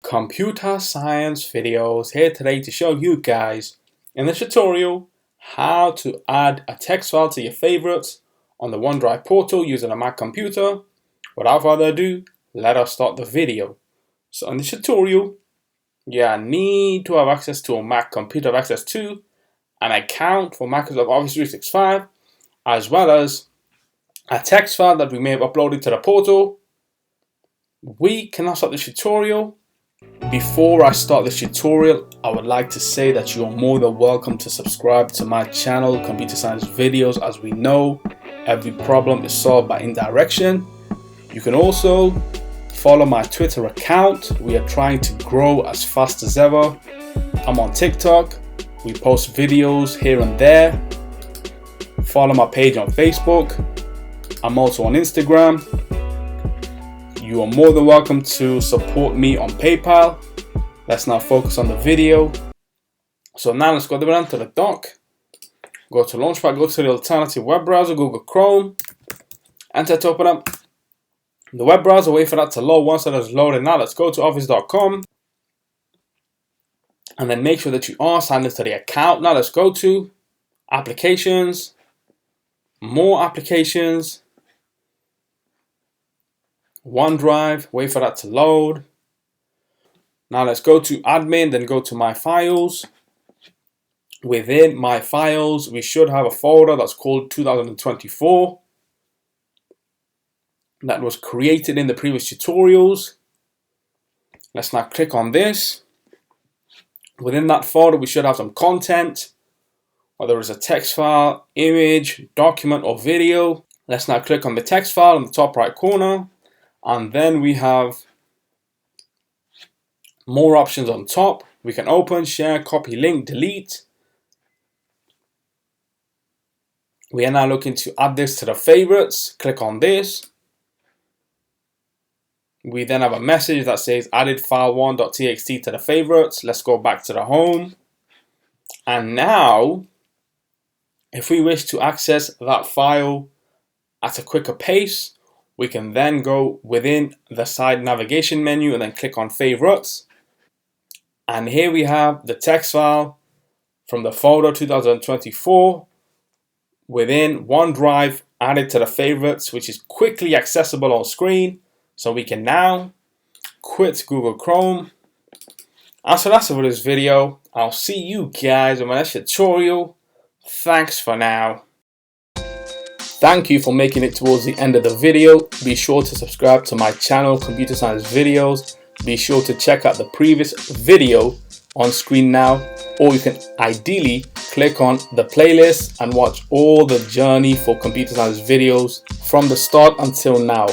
Computer Science Videos here today to show you guys in this tutorial how to add a text file to your favorites on the OneDrive portal using a Mac computer. Without further ado, let us start the video. So in this tutorial, you need to have access to a Mac computer, access to an account for Microsoft Office 365, as well as a text file that we may have uploaded to the portal. We can now start this tutorial. Before I start this tutorial, I would like to say that you are more than welcome to subscribe to my channel, Computer Science Videos. As we know, every problem is solved by indirection. You can also follow my Twitter account. We are trying to grow as fast as ever. I'm on TikTok. We post videos here and there. Follow my page on Facebook. I'm also on Instagram. You are more than welcome to support me on PayPal. Let's now focus on the video. So now let's go down to the dock. Go to Launchpad, go to the alternative web browser, Google Chrome. Enter to open up the web browser, wait for that to load. Once that is loaded, now let's go to office.com. And then make sure that you are signed into the account. Now let's go to Applications, More Applications, OneDrive, wait for that to load. Now let's go to Admin, then go to My Files. Within My Files, we should have a folder that's called 2024 that was created in the previous tutorials. Let's now click on this. Within that folder, we should have some content, whether it's a text file, image, document, or video. Let's now click on the text file in the top right corner. And then we have more options on top. We can open, share, copy, link, delete. We are now looking to add this to the favorites. Click on this. We then have a message that says added file1.txt to the favorites. Let's go back to the home. And now, if we wish to access that file at a quicker pace, we can then go within the side navigation menu and then click on favorites. And here we have the text file from the folder 2024 within OneDrive added to the favorites, which is quickly accessible on screen. So we can now quit Google Chrome. And so that's it for this video. I'll see you guys in my next tutorial. Thanks for now. Thank you for making it towards the end of the video. Be sure to subscribe to my channel, Computer Science Videos. Be sure to check out the previous video on screen now, or you can ideally click on the playlist and watch all the journey for Computer Science Videos from the start until now.